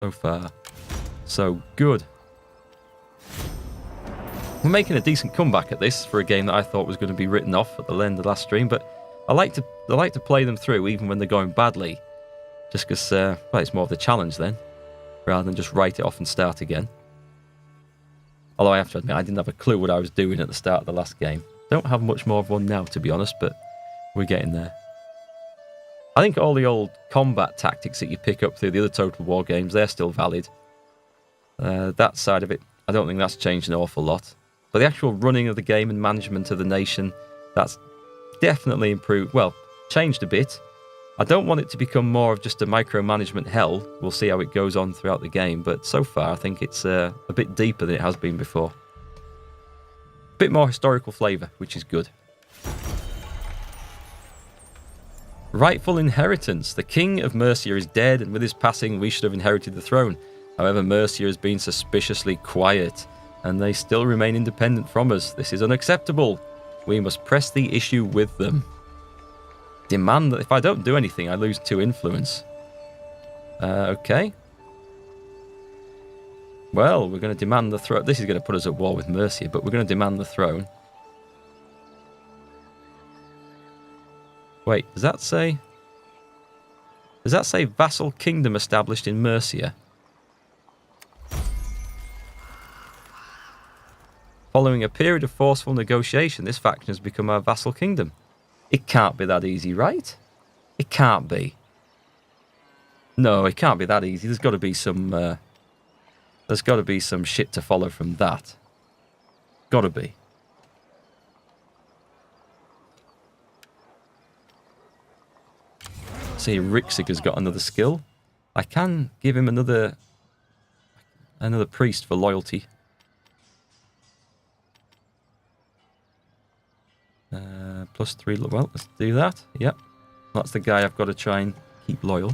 So far, so good. We're making a decent comeback at this for a game that I thought was going to be written off at the end of the last stream, but I like to play them through even when they're going badly, just because well, it's more of the challenge then, rather than just write it off and start again. Although I have to admit, I didn't have a clue what I was doing at the start of the last game. Don't have much more of one now, to be honest, but we're getting there. I think all the old combat tactics that you pick up through the other Total War games, they're still valid. That side of it, I don't think that's changed an awful lot. But the actual running of the game and management of the nation, that's definitely improved. Well, changed a bit. I don't want it to become more of just a micromanagement hell. We'll see how it goes on throughout the game. But so far, I think it's a bit deeper than it has been before. A bit more historical flavour, which is good. Rightful inheritance. The king of Mercia is dead, and with his passing, we should have inherited the throne. However, Mercia has been suspiciously quiet, and they still remain independent from us. This is unacceptable. We must press the issue with them. Demand that if I don't do anything, I lose 2 influence. Okay. Well, we're going to demand the throne. This is going to put us at war with Mercia, but we're going to demand the throne. Wait, does that say vassal kingdom established in Mercia? Following a period of forceful negotiation, this faction has become our vassal kingdom. It can't be that easy, right? It can't be. No, it can't be that easy. There's got to be some shit to follow from that. Got to be. See, Rixiger's got another skill. I can give him another priest for loyalty. +3. Well, let's do that. Yep. That's the guy I've got to try and keep loyal.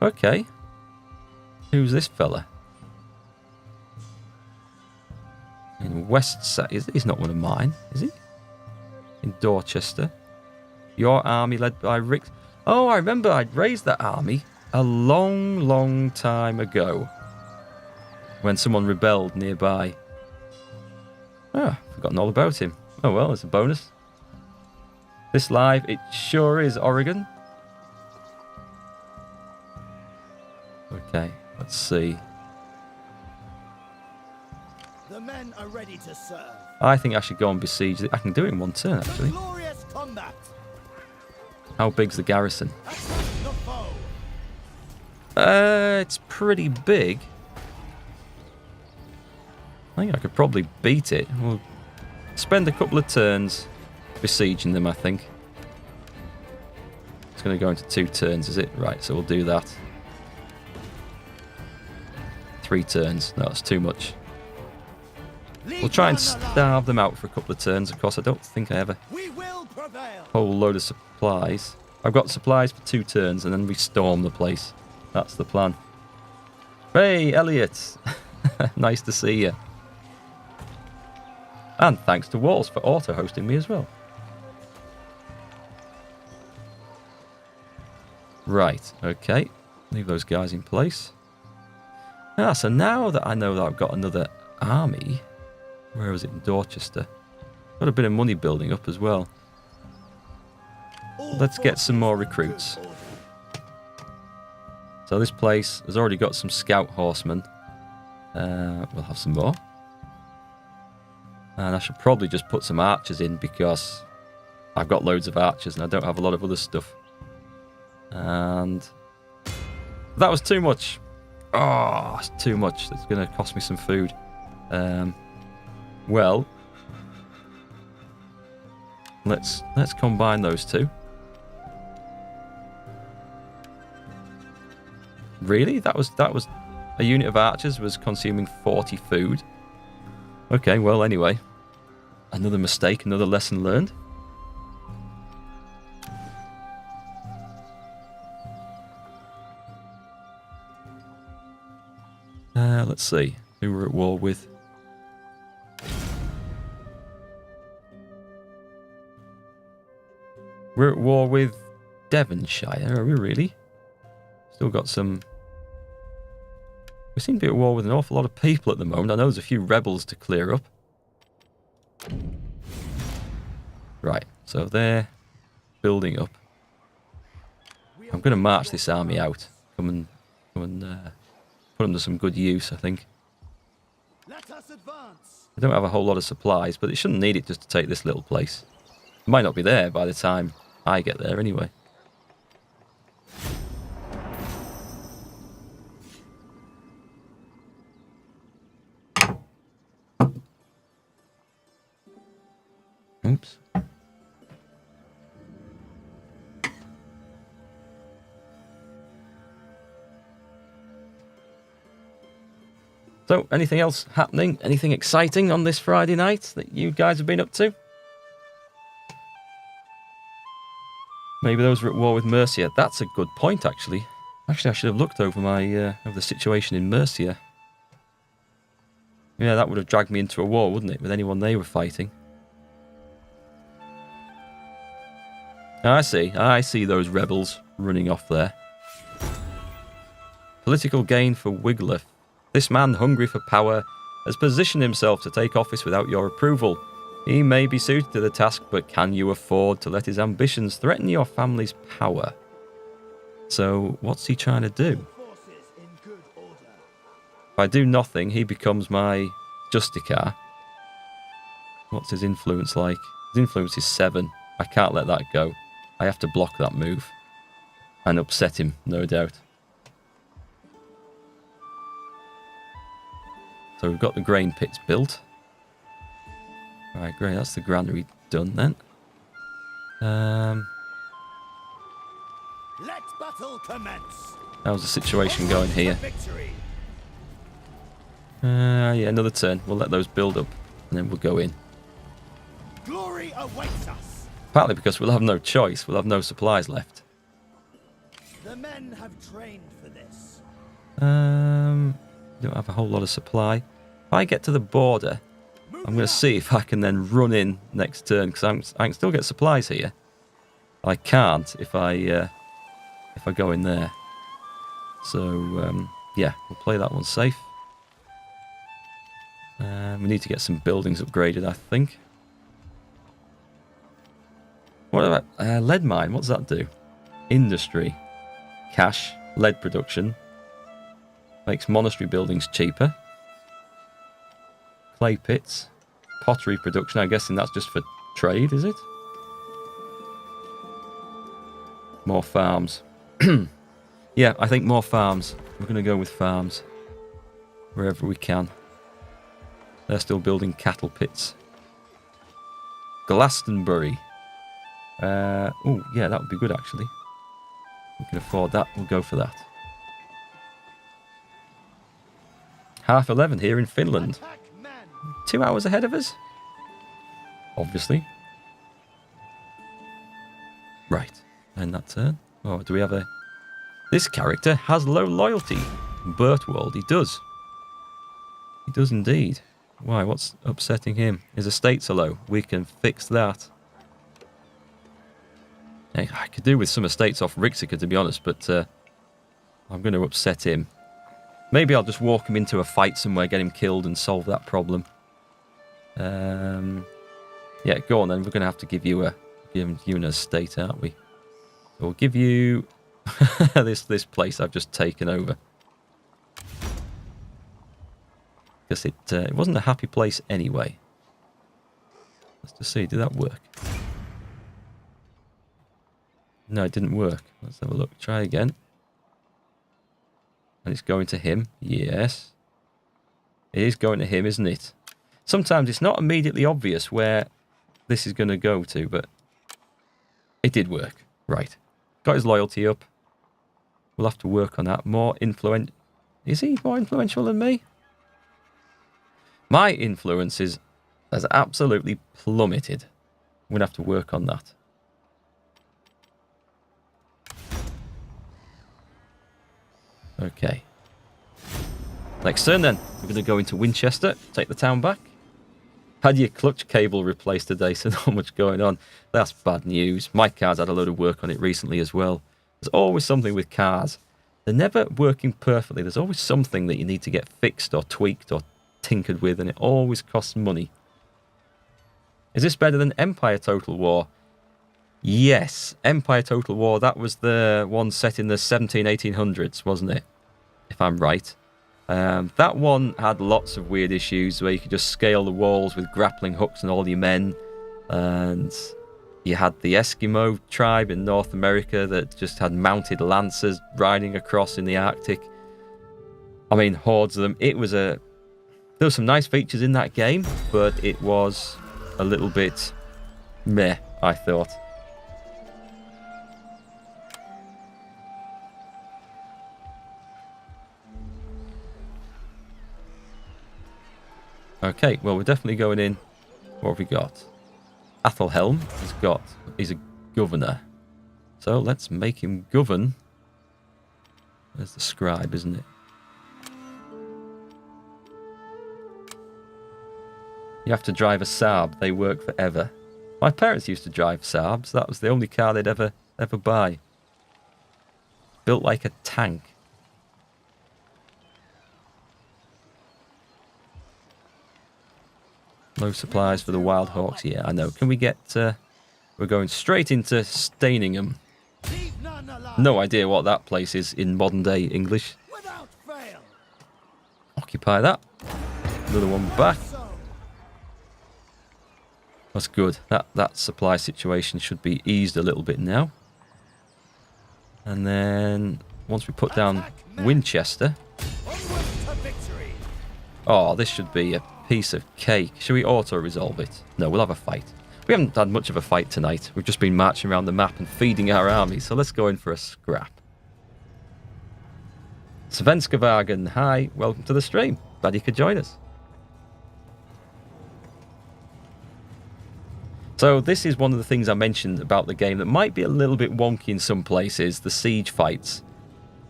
Okay. Who's this fella? In West Saxon. He's not one of mine, is he? In Dorchester. Your army led by Rick. Oh, I remember I'd raised that army a long, long time ago. When someone rebelled nearby. Ah, forgotten all about him. Oh well, it's a bonus. This live, it sure is Oregon. Okay, let's see. The men are ready to serve. I think I should go and besiege. I can do it in one turn, actually. Glorious combat. How big's the garrison? The foe. It's pretty big. I think I could probably beat it. We'll spend a couple of turns besieging them, I think. It's going to go into 2 turns, is it? Right, so we'll do that. 3 turns. No, it's too much. We'll try and starve them out for a couple of turns. Of course, I don't think I have a whole load of supplies. I've got supplies for 2 turns, and then we storm the place. That's the plan. Hey, Elliot! Nice to see you. And thanks to Walls for auto-hosting me as well. Right, okay. Leave those guys in place. Ah, so now that I know that I've got another army... Where was it? In Dorchester. Got a bit of money building up as well. Let's get some more recruits. So this place has already got some scout horsemen. We'll have some more. And I should probably just put some archers in because I've got loads of archers and I don't have a lot of other stuff. And that was too much. Oh, it's too much. It's going to cost me some food. Well, let's combine those 2. Really? That was a unit of archers was consuming 40 food. Okay, well, anyway. Another mistake, another lesson learned. Let's see. Who we're at war with. We're at war with Devonshire, are we really? Still got some... We seem to be at war with an awful lot of people at the moment. I know there's a few rebels to clear up. Right, so they're building up. I'm going to march this army out. Come and put them to some good use, I think. Let us advance. I don't have a whole lot of supplies, but it shouldn't need it just to take this little place. It might not be there by the time I get there anyway. Oops. So, anything else happening? Anything exciting on this Friday night that you guys have been up to? Maybe those were at war with Mercia. That's a good point, actually. Actually, I should have looked over over the situation in Mercia. Yeah, that would have dragged me into a war, wouldn't it, with anyone they were fighting? I see those rebels running off there. Political gain for Wiggler. This man, hungry for power, has positioned himself to take office without your approval. He may be suited to the task, but can you afford to let his ambitions threaten your family's power? So, what's he trying to do? If I do nothing, he becomes my Justicar. What's his influence like? His influence is 7. I can't let that go. I have to block that move. And upset him, no doubt. So we've got the grain pits built. Right, great. That's the granary done then. Let battle commence. How's the situation going here? Yeah, another turn. We'll let those build up, and then we'll go in. Glory awaits us. Partly because we'll have no choice. We'll have no supplies left. The men have trained for this. Don't have a whole lot of supply. If I get to the border, I'm going to see if I can then run in next turn, because I can still get supplies here. I can't if I go in there. So yeah, we'll play that one safe. We need to get some buildings upgraded, I think. What about lead mine? What does that do? Industry, cash, lead production. Makes monastery buildings cheaper. Clay pits. Pottery production. I'm guessing that's just for trade, is it? More farms. Yeah, I think more farms. We're going to go with farms. Wherever we can. They're still building cattle pits. Glastonbury. Oh, yeah, that would be good, actually. We can afford that. We'll go for that. 11:30 here in Finland. 2 hours ahead of us? Obviously. Right. And that turn. Oh, do we have a... This character has low loyalty. Bertwald, he does. He does indeed. Why? What's upsetting him? His estates are low. We can fix that. Hey, I could do with some estates off Rixica, to be honest, but I'm going to upset him. Maybe I'll just walk him into a fight somewhere, get him killed, and solve that problem. Yeah, go on then. We're going to have to give you an estate, aren't we? So we'll give you this place I've just taken over. Because it wasn't a happy place anyway. Let's just see, did that work? No, it didn't work. Let's have a look. Try again. And it's going to him. Yes. It is going to him, isn't it? Sometimes it's not immediately obvious where this is going to go to, but it did work. Right. Got his loyalty up. We'll have to work on that. More influential. Is he more influential than me? My influence has absolutely plummeted. We're going to have to work on that. Okay. Next turn then. We're going to go into Winchester, take the town back. Had your clutch cable replaced today, so not much going on. That's bad news. My car's had a load of work on it recently as well. There's always something with cars. they're never working perfectly. There's always something that you need to get fixed or tweaked or tinkered with, and it always costs money. Is this better than Empire Total War? Yes, Empire Total War, that was the one set in the 1800s, wasn't it? If I'm right. That one had lots of weird issues where you could just scale the walls with grappling hooks and all your men. And you had the Eskimo tribe in North America that just had mounted lancers riding across in the Arctic. I mean, hordes of them. There were some nice features in that game, but it was a little bit meh, I thought. Okay, well, we're definitely going in. What have we got? Athelhelm he's a governor. So let's make him govern. There's the scribe, isn't it? You have to drive a Saab. They work forever. My parents used to drive Saabs. That was the only car they'd ever buy. Built like a tank. Low supplies for the Wild Hawks. Yeah, I know. Can we get... we're going straight into Stainingham. No idea what that place is in modern day English. Occupy that. Another one back. That's good. That supply situation should be eased a little bit now. And then once we put down Winchester... Oh, this should be a piece of cake. Should we auto-resolve it? No, we'll have a fight. We haven't had much of a fight tonight. We've just been marching around the map and feeding our army, so let's go in for a scrap. Svenska Wagen, hi, welcome to the stream. Glad you could join us. So this is one of the things I mentioned about the game that might be a little bit wonky in some places, the siege fights.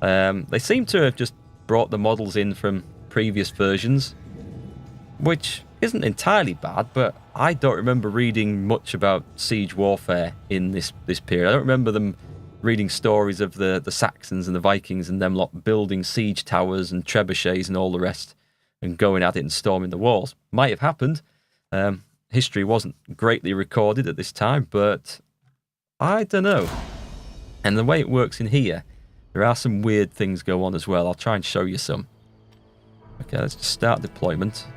They seem to have just brought the models in from previous versions, which isn't entirely bad, but I don't remember reading much about siege warfare in this period. I don't remember them reading stories of the Saxons and the Vikings and them lot building siege towers and trebuchets and all the rest and going at it and storming the walls. Might have happened. History wasn't greatly recorded at this time, but I don't know. And the way it works in here, there are some weird things go on as well. I'll try and show you some. Okay, let's just start deployment.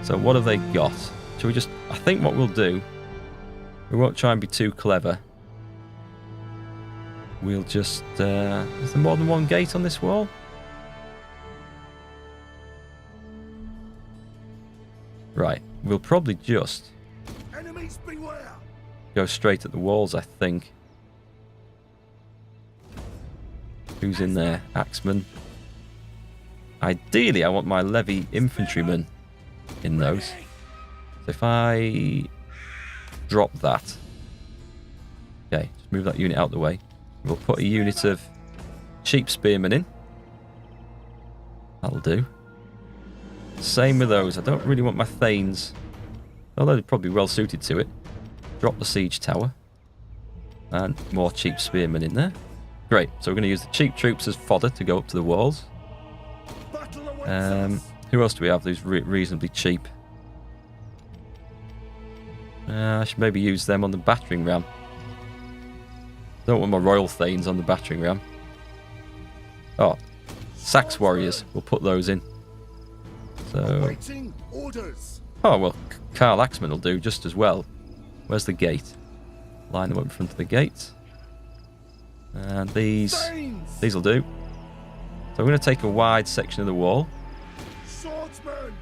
So what have they got? Shall we just... I think what we'll do... We won't try and be too clever. We'll just... is there more than one gate on this wall? Right. We'll probably just... Enemies beware. Go straight at the walls, I think. Who's in there? Axeman. Ideally, I want my levy infantrymen in those. So if I drop that, okay, just move that unit out the way. We'll put a unit of cheap spearmen in. That'll do. Same with those. I don't really want my thanes, although they're probably well suited to it. Drop the siege tower. And more cheap spearmen in there. Great. So we're going to use the cheap troops as fodder to go up to the walls. Who else do we have who's reasonably cheap? I should maybe use them on the battering ram. Don't want my royal thanes on the battering ram. Oh, Saxe warriors. We'll put those in. So. Oh well, Karl Axeman will do just as well. Where's the gate? Line them up in front of the gate. And these will do. So I'm going to take a wide section of the wall.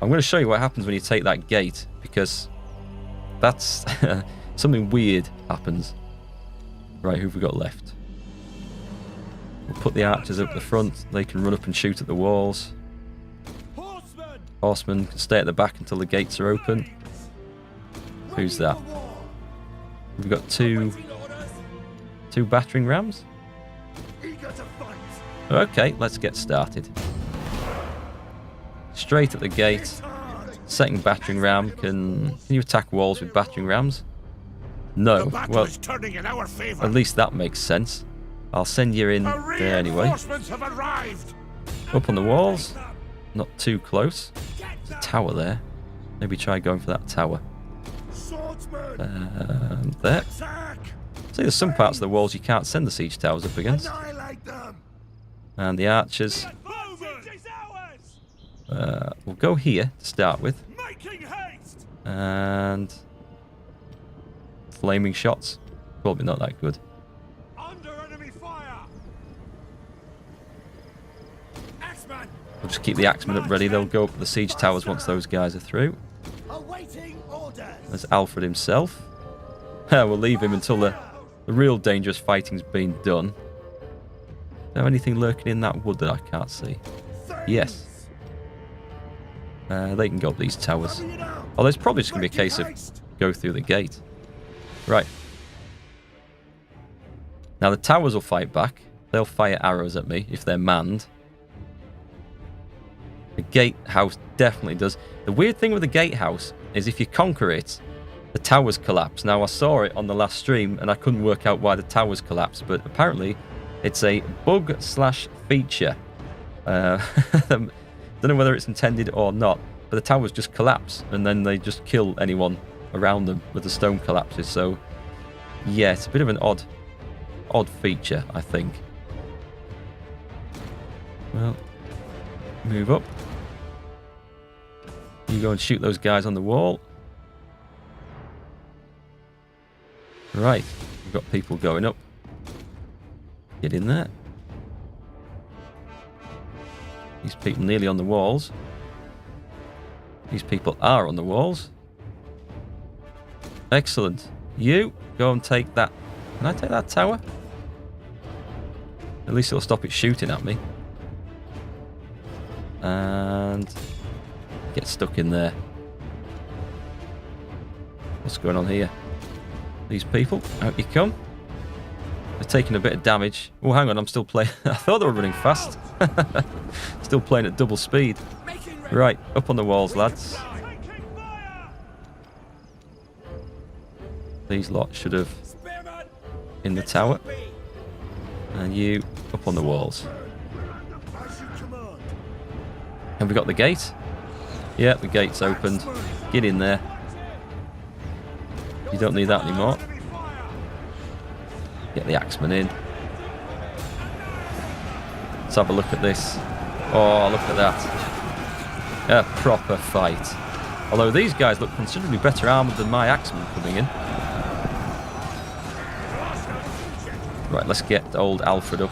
I'm going to show you what happens when you take that gate, because that's something weird happens. Right, who've we got left? We'll put the archers up the front. They can run up and shoot at the walls. Horsemen can stay at the back until the gates are open. Who's that? We've got two battering rams. Okay, let's get started. Straight at the gate. Second battering ram. Can you attack walls with battering rams? No. Well, at least that makes sense. I'll send you in there anyway. Have arrived. Up on the walls. Not too close. There's a tower there. Maybe try going for that tower. There. See, there's some parts of the walls you can't send the siege towers up against. And the archers. We'll go here to start with. And flaming shots. Probably not that good. We'll just keep the axemen up ready. They'll go up the siege towers once those guys are through. There's Alfred himself. We'll leave him until the real dangerous fighting's been done. Is there anything lurking in that wood that I can't see? Yes. They can go up these towers. Although it's probably just going to be a case of go through the gate. Right. Now the towers will fight back. They'll fire arrows at me if they're manned. The gatehouse definitely does. The weird thing with the gatehouse is if you conquer it, the towers collapse. Now I saw it on the last stream and I couldn't work out why the towers collapsed, but apparently it's a bug/feature. Don't know whether it's intended or not, but the towers just collapse and then they just kill anyone around them with the stone collapses. So yeah, it's a bit of an odd feature, I think. Well, move up. You go and shoot those guys on the wall. Right, we've got people going up. Get in there. These people nearly on the walls. These people are on the walls. Excellent. You go and take that. Can I take that tower? At least it'll stop it shooting at me. And get stuck in there. What's going on here? These people, out you come. They're taking a bit of damage. Oh, hang on, I'm still playing. I thought they were running fast. Still playing at double speed. Right, up on the walls, lads. These lot should have in the tower. And you up on the walls. Have we got the gate? Yeah, the gate's opened. Get in there. You don't need that anymore. Get the axeman in. Let's have a look at this. Oh, look at that. A proper fight. Although these guys look considerably better armoured than my axemen coming in. Right, let's get old Alfred up.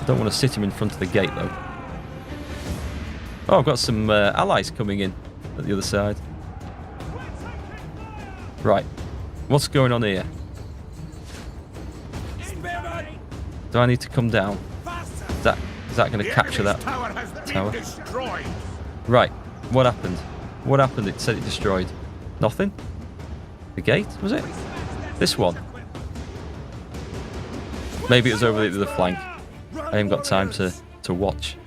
I don't want to sit him in front of the gate, though. Oh, I've got some allies coming in at the other side. Right. What's going on here? Do I need to come down? Is that going to capture that tower? Right. What happened? What happened? It said it destroyed. Nothing? The gate, was it? This one? Maybe it was over the flank. I haven't got time to watch.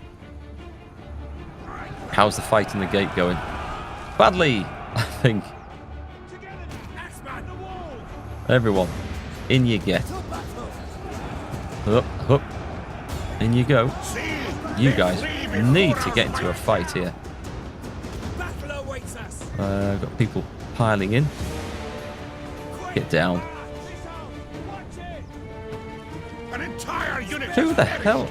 How's the fight in the gate going? Badly, I think. Everyone, in you get. Up, up. In you go. You guys need to get into a fight here. Got people piling in. Get down. Who the hell?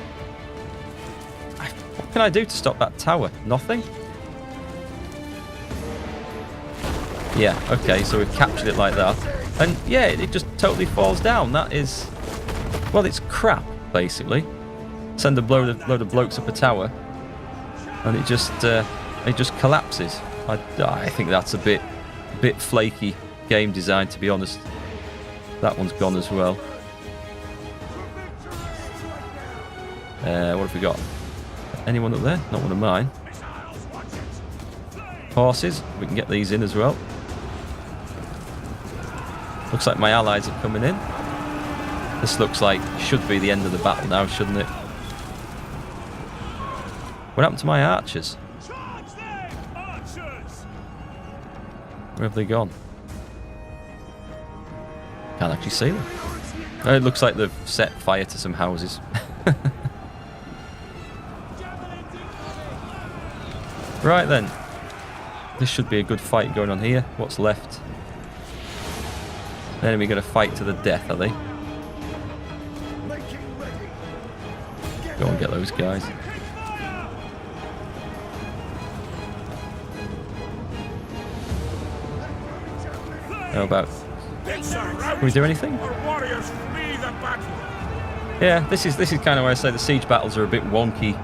What can I do to stop that tower? Nothing? Yeah, okay, so we've captured it like that. And yeah, it just totally falls down. That is... well, it's crap, basically. Send a load of blokes up a tower, and it just collapses. I think that's a bit flaky game design, to be honest. That one's gone as well. What have we got? Anyone up there? Not one of mine. Horses. We can get these in as well. Looks like my allies are coming in. This looks like should be the end of the battle now, shouldn't it? What happened to my archers? Where have they gone? Can't actually see them. It looks like they've set fire to some houses. Right then. This should be a good fight going on here. What's left? The enemy going to fight to the death, are they? Go and get those guys. How about... Can we do anything? Yeah, this is kind of where I say the siege battles are a bit wonky.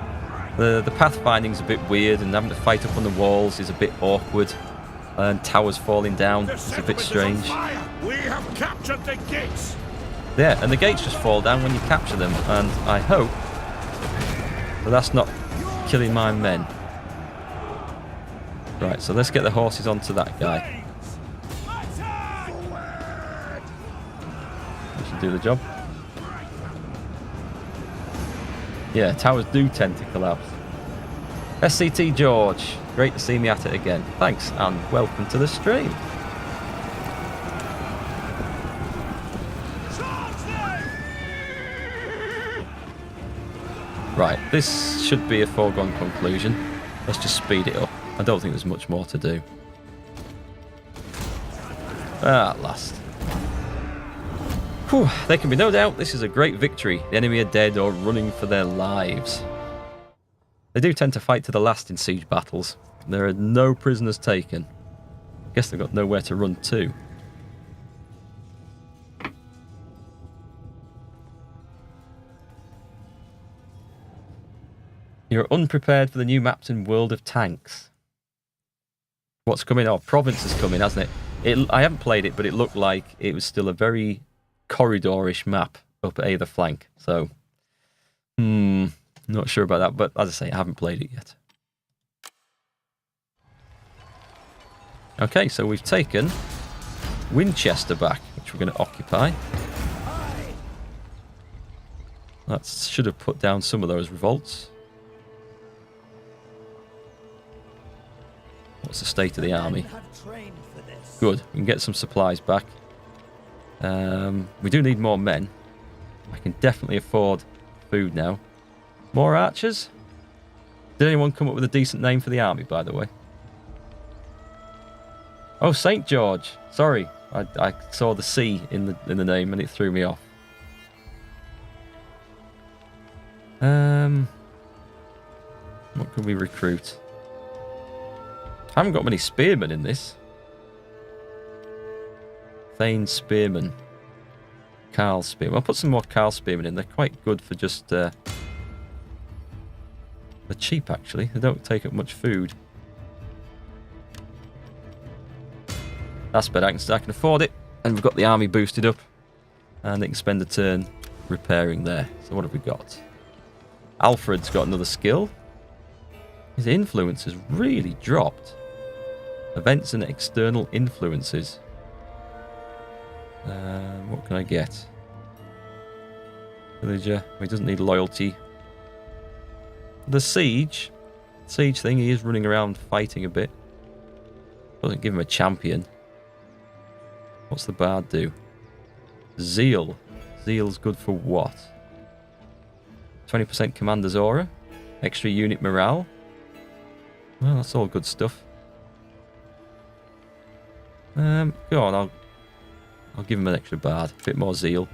The pathfinding's a bit weird, and having to fight up on the walls is a bit awkward. And towers falling down is a bit strange. We have captured the gates. Yeah, and the gates just fall down when you capture them, and I hope that that's not killing my men. Right, so let's get the horses onto that guy. That should do the job. Yeah, towers do tend to collapse. SCT George, great to see me at it again. Thanks, and welcome to the stream. Right, this should be a foregone conclusion. Let's just speed it up. I don't think there's much more to do. At last. Whew, there can be no doubt this is a great victory. The enemy are dead or running for their lives. They do tend to fight to the last in siege battles. There are no prisoners taken. I guess they've got nowhere to run to. You're unprepared for the new maps in World of Tanks. What's coming? Oh, Province is coming, hasn't it? I haven't played it, but it looked like it was still a very corridorish map up at either flank. So, not sure about that, but as I say, I haven't played it yet. Okay, so we've taken Winchester back, which we're going to occupy. That should have put down some of those revolts. What's the state of the army? Good, we can get some supplies back. We do need more men. I can definitely afford food now. More archers? Did anyone come up with a decent name for the army, by the way? Oh, St. George. Sorry, I saw the C in the name and it threw me off. What can we recruit? I haven't got many spearmen in this. Thane Spearmen. Carl Spearmen. I'll put some more Carl Spearmen in. They're quite good for just... they're cheap, actually. They don't take up much food. That's better. I can afford it. And we've got the army boosted up. And they can spend a turn repairing there. So what have we got? Alfred's got another skill. His influence has really dropped. Events and external influences. What can I get? Villager. He doesn't need loyalty. The siege thing, he is running around fighting a bit. Doesn't give him a champion. What's the bard do? Zeal. Zeal's good for what? 20% commander's aura. Extra unit morale. Well, that's all good stuff. Go on, I'll give him an extra bard. A bit more zeal.